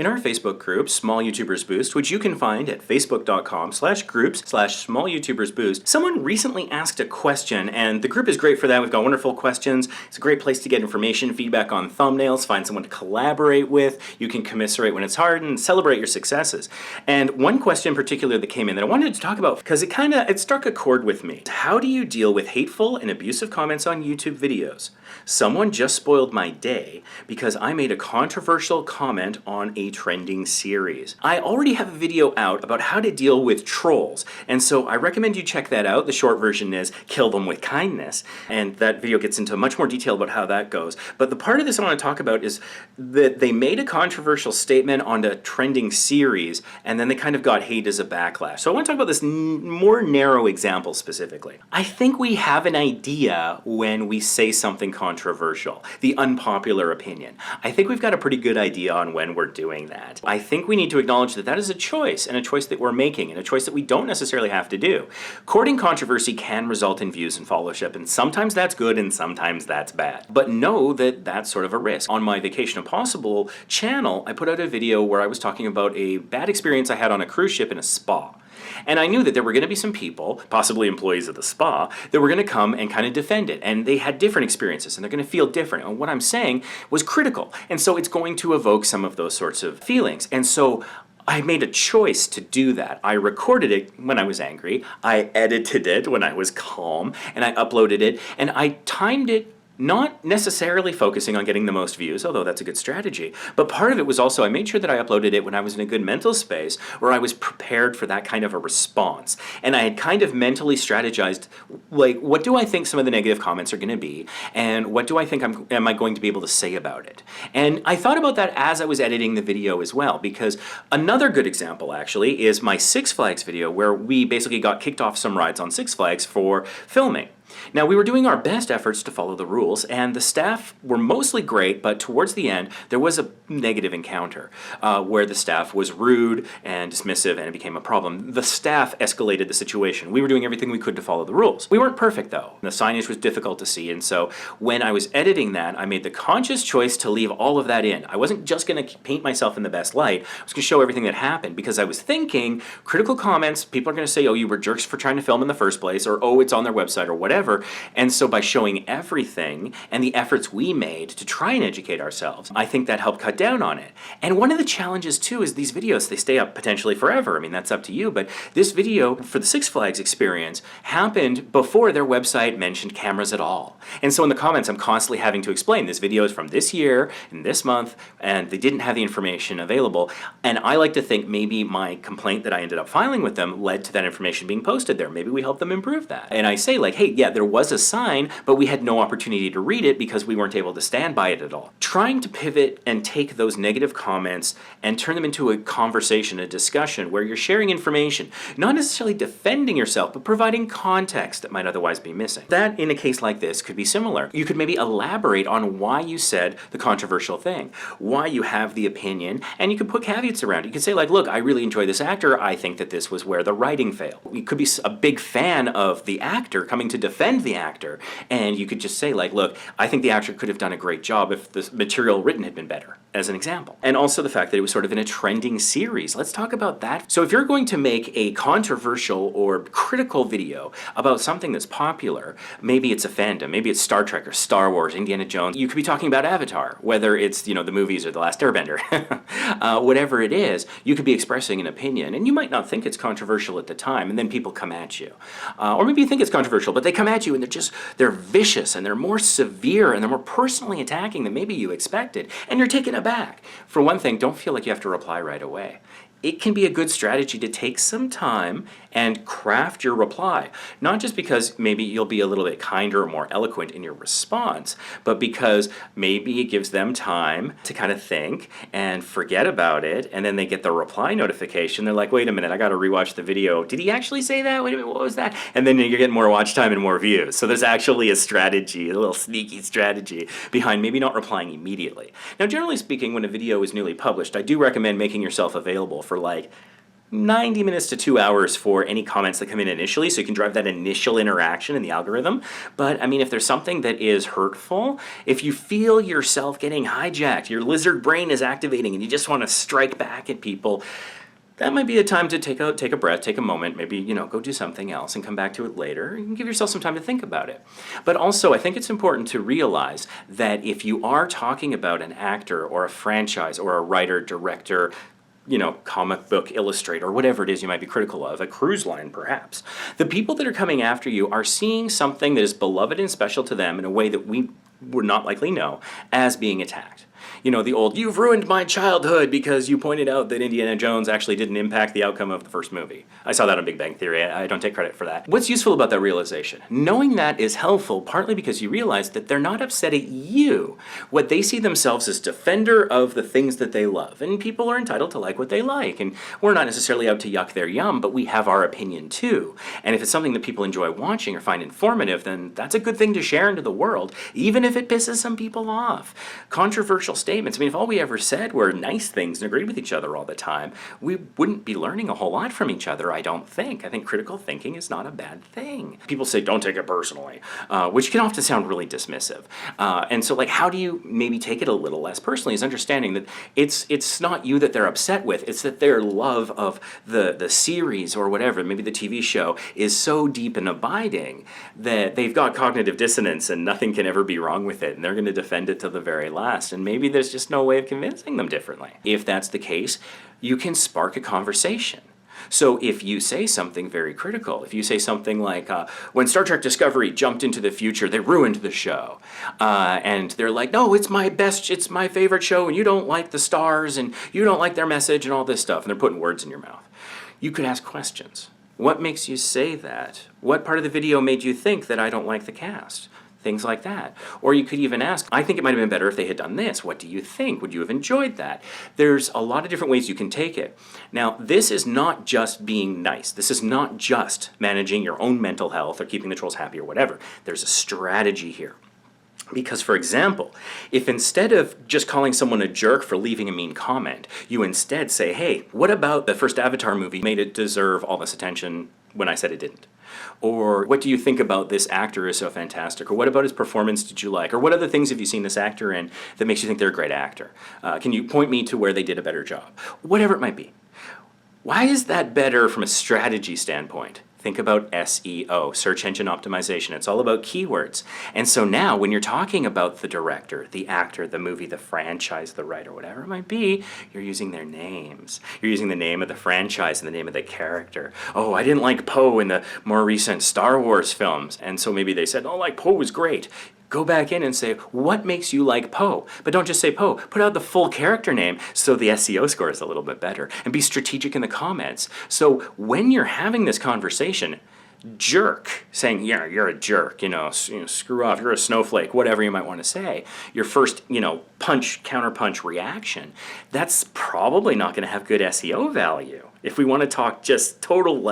In our Facebook group, Small YouTubers Boost, which you can find at facebook.com/groups/smallYoutubersBoost, someone recently asked a question, and the group is great for that. We've got wonderful questions. It's a great place to get information, feedback on thumbnails, find someone to collaborate with. You can commiserate when it's hard and celebrate your successes. And one question in particular that came in that I wanted to talk about because it struck a chord with me. How do you deal with hateful and abusive comments on YouTube videos? Someone just spoiled my day because I made a controversial comment on a trending series. I already have a video out about how to deal with trolls, and so I recommend you check that out. The short version is Kill Them With Kindness, and that video gets into much more detail about how that goes. But the part of this I want to talk about is that they made a controversial statement on a trending series, and then they kind of got hate as a backlash. So I want to talk about this more narrow example specifically. I think we have an idea when we say something controversial, the unpopular opinion. I think we've got a pretty good idea on when we're doing that. I think we need to acknowledge that that is a choice, and a choice that we're making, and a choice that we don't necessarily have to do. Courting controversy can result in views and followership, and sometimes that's good and sometimes that's bad. But know that that's sort of a risk. On my Vacation Impossible channel, I put out a video where I was talking about a bad experience I had on a cruise ship in a spa. And I knew that there were going to be some people, possibly employees of the spa, that were going to come and kind of defend it. And they had different experiences, and they're going to feel different. And what I'm saying was critical. And so it's going to evoke some of those sorts of feelings. And so I made a choice to do that. I recorded it when I was angry, I edited it when I was calm, and I uploaded it, and I timed it not necessarily focusing on getting the most views, although that's a good strategy, but part of it was also I made sure that I uploaded it when I was in a good mental space where I was prepared for that kind of a response. And I had kind of mentally strategized, like, what do I think some of the negative comments are going to be, and what do I think am I going to be able to say about it? And I thought about that as I was editing the video as well, because another good example actually is my Six Flags video where we basically got kicked off some rides on Six Flags for filming. Now, we were doing our best efforts to follow the rules, and the staff were mostly great, but towards the end, there was a negative encounter where the staff was rude and dismissive, and it became a problem. The staff escalated the situation. We were doing everything we could to follow the rules. We weren't perfect, though. The signage was difficult to see, and so when I was editing that, I made the conscious choice to leave all of that in. I wasn't just going to paint myself in the best light. I was going to show everything that happened, because I was thinking critical comments, people are going to say, oh, you were jerks for trying to film in the first place, or oh, it's on their website, or whatever. And so by showing everything and the efforts we made to try and educate ourselves, I think that helped cut down on it. And one of the challenges too is these videos, they stay up potentially forever. I mean, that's up to you, but this video for the Six Flags experience happened before their website mentioned cameras at all. And so in the comments, I'm constantly having to explain this video is from this year and this month, and they didn't have the information available. And I like to think maybe my complaint that I ended up filing with them led to that information being posted there. Maybe we helped them improve that. And I say like, hey, yeah, there was a sign, but we had no opportunity to read it because we weren't able to stand by it at all. Trying to pivot and take those negative comments and turn them into a conversation, a discussion where you're sharing information, not necessarily defending yourself, but providing context that might otherwise be missing. That, in a case like this, could be similar. You could maybe elaborate on why you said the controversial thing, why you have the opinion, and you could put caveats around it. You could say like, look, I really enjoy this actor. I think that this was where the writing failed. You could be a big fan of the actor coming to defend the actor, and you could just say like, look, I think the actor could have done a great job if the material written had been better, as an example. And also the fact that it was sort of in a trending series. Let's talk about that. So if you're going to make a controversial or critical video about something that's popular, maybe it's a fandom, maybe it's Star Trek or Star Wars, Indiana Jones, you could be talking about Avatar, whether it's, the movies or The Last Airbender. Whatever it is, you could be expressing an opinion, and you might not think it's controversial at the time, and then people come at you. Or maybe you think it's controversial, but they come at you and they're vicious and they're more severe and they're more personally attacking than maybe you expected, and you're taken aback. For one thing, don't feel like you have to reply right away. It can be a good strategy to take some time and craft your reply. Not just because maybe you'll be a little bit kinder or more eloquent in your response, but because maybe it gives them time to kind of think and forget about it, and then they get the reply notification. They're like, wait a minute, I gotta rewatch the video. Did he actually say that? Wait a minute, what was that? And then you're getting more watch time and more views. So there's actually a strategy, a little sneaky strategy behind maybe not replying immediately. Now, generally speaking, when a video is newly published, I do recommend making yourself available for like 90 minutes to 2 hours for any comments that come in initially, so you can drive that initial interaction in the algorithm. But I mean, if there's something that is hurtful, if you feel yourself getting hijacked, your lizard brain is activating and you just want to strike back at people, that might be a time to take a breath, take a moment, maybe, go do something else and come back to it later and give yourself some time to think about it. But also, I think it's important to realize that if you are talking about an actor or a franchise or a writer, director, comic book illustrator, whatever it is you might be critical of, a cruise line perhaps, the people that are coming after you are seeing something that is beloved and special to them in a way that we would not likely know as being attacked. The old, "You've ruined my childhood because you pointed out that Indiana Jones actually didn't impact the outcome of the first movie." I saw that on Big Bang Theory. I don't take credit for that. What's useful about that realization? Knowing that is helpful partly because you realize that they're not upset at you. What they see themselves as defender of the things that they love. And people are entitled to like what they like. And we're not necessarily out to yuck their yum, but we have our opinion too. And if it's something that people enjoy watching or find informative, then that's a good thing to share into the world, even if it pisses some people off. Controversial statements. I mean, if all we ever said were nice things and agreed with each other all the time, we wouldn't be learning a whole lot from each other, I don't think. I think critical thinking is not a bad thing. People say, "Don't take it personally," which can often sound really dismissive. And so, how do you maybe take it a little less personally is understanding that it's not you that they're upset with, it's that their love of the series or whatever, maybe the TV show, is so deep and abiding that they've got cognitive dissonance and nothing can ever be wrong with it, and they're going to defend it to the very last. And maybe there's just no way of convincing them differently. If that's the case, you can spark a conversation. So if you say something very critical, if you say something like, when Star Trek Discovery jumped into the future, they ruined the show. And they're like, "No, it's my favorite show, and you don't like the stars, and you don't like their message, and all this stuff." And they're putting words in your mouth. You could ask questions. What makes you say that? What part of the video made you think that I don't like the cast? Things like that. Or you could even ask, "I think it might have been better if they had done this. What do you think? Would you have enjoyed that?" There's a lot of different ways you can take it. Now, this is not just being nice. This is not just managing your own mental health or keeping the trolls happy or whatever. There's a strategy here. Because, for example, if instead of just calling someone a jerk for leaving a mean comment, you instead say, "Hey, what about the first Avatar movie made it deserve all this attention when I said it didn't?" Or, "What do you think about this actor is so fantastic?" Or, "What about his performance did you like?" Or, "What other things have you seen this actor in that makes you think they're a great actor? Can you point me to where they did a better job?" Whatever it might be. Why is that better from a strategy standpoint? Think about SEO, search engine optimization. It's all about keywords. And so now when you're talking about the director, the actor, the movie, the franchise, the writer, whatever it might be, you're using their names. You're using the name of the franchise and the name of the character. "Oh, I didn't like Poe in the more recent Star Wars films." And so maybe they said, "Oh, Poe was great." Go back in and say, "What makes you like Poe?" But don't just say Poe. Put out the full character name so the SEO score is a little bit better. And be strategic in the comments. So when you're having this conversation, jerk, saying, "Yeah, you're a jerk, screw off, you're a snowflake," whatever you might want to say, your first, counterpunch reaction, that's probably not going to have good SEO value. If we want to talk just total,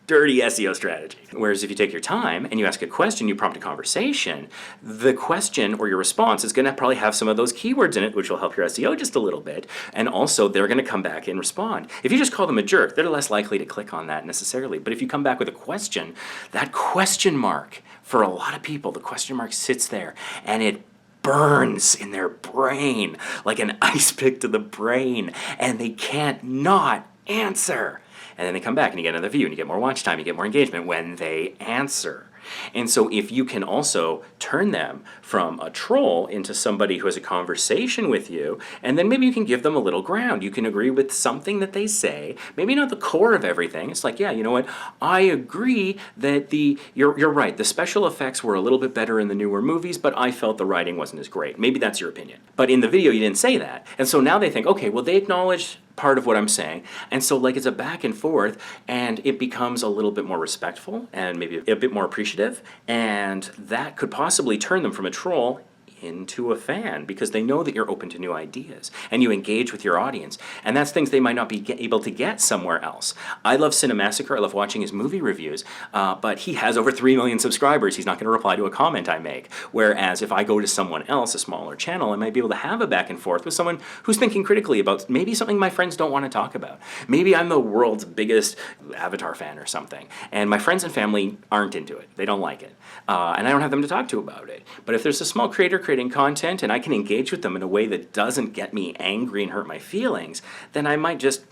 dirty SEO strategy. Whereas if you take your time and you ask a question, you prompt a conversation, the question or your response is going to probably have some of those keywords in it, which will help your SEO just a little bit. And also they're going to come back and respond. If you just call them a jerk, they're less likely to click on that necessarily. But if you come back with a question, that question mark, for a lot of people, the question mark sits there and it burns in their brain like an ice pick to the brain, and they can't not answer. And then they come back and you get another view and you get more watch time, you get more engagement when they answer. And so if you can also turn them from a troll into somebody who has a conversation with you, and then maybe you can give them a little ground. You can agree with something that they say, maybe not the core of everything. It's like, "Yeah, you know what? I agree that you're right, the special effects were a little bit better in the newer movies, but I felt the writing wasn't as great." Maybe that's your opinion. But in the video, you didn't say that. And so now they think, okay, well, they acknowledge part of what I'm saying. And so it's a back and forth, and it becomes a little bit more respectful and maybe a bit more appreciative. And that could possibly turn them from a troll into a fan because they know that you're open to new ideas and you engage with your audience. And that's things they might not be able to get somewhere else. I love Cinemassacre. I love watching his movie reviews, but he has over 3 million subscribers. He's not going to reply to a comment I make. Whereas if I go to someone else, a smaller channel, I might be able to have a back and forth with someone who's thinking critically about maybe something my friends don't want to talk about. Maybe I'm the world's biggest Avatar fan or something, and my friends and family aren't into it. They don't like it. And I don't have them to talk to about it. But if there's a small creator creating content and I can engage with them in a way that doesn't get me angry and hurt my feelings, then I might just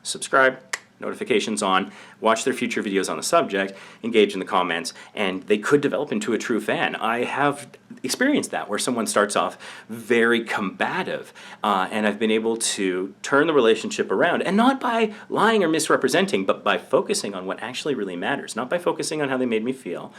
subscribe, notifications on, watch their future videos on the subject, engage in the comments, and they could develop into a true fan. I have experienced that, where someone starts off very combative, and I've been able to turn the relationship around, and not by lying or misrepresenting, but by focusing on what actually really matters, not by focusing on how they made me feel.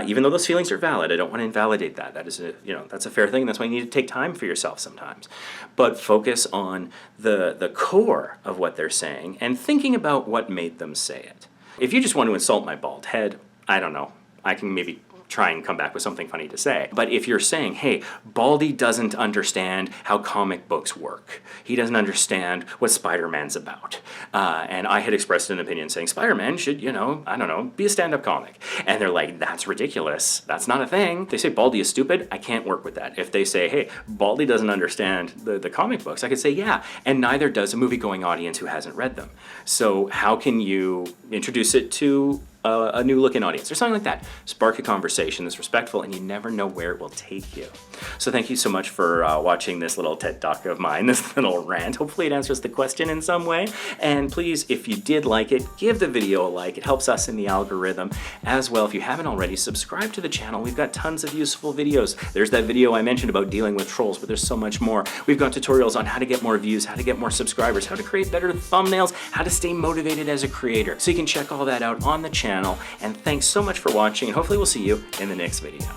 Even though those feelings are valid, I don't want to invalidate that. That is that's a fair thing. That's why you need to take time for yourself sometimes. But focus on the core of what they're saying and thinking about what made them say it. If you just want to insult my bald head, I don't know, I can maybe try and come back with something funny to say. But if you're saying, hey, Baldy doesn't understand how comic books work. He doesn't understand what Spider-Man's about. And I had expressed an opinion saying Spider-Man should, I don't know, be a stand-up comic. And they're like, that's ridiculous. That's not a thing. If they say Baldy is stupid, I can't work with that. If they say, hey, Baldy doesn't understand the comic books, I could say, yeah, and neither does a movie-going audience who hasn't read them. So how can you introduce it to a new looking audience or something like that? Spark a conversation that's respectful, and you never know where it will take you. So thank you so much for watching this little TED Talk of mine, this little rant. Hopefully it answers the question in some way. And please, if you did like it, give the video a like. It helps us in the algorithm. As well, if you haven't already, subscribe to the channel. We've got tons of useful videos. There's that video I mentioned about dealing with trolls, but there's so much more. We've got tutorials on how to get more views, how to get more subscribers, how to create better thumbnails, how to stay motivated as a creator. So you can check all that out on the channel. And thanks so much for watching, and hopefully we'll see you in the next video.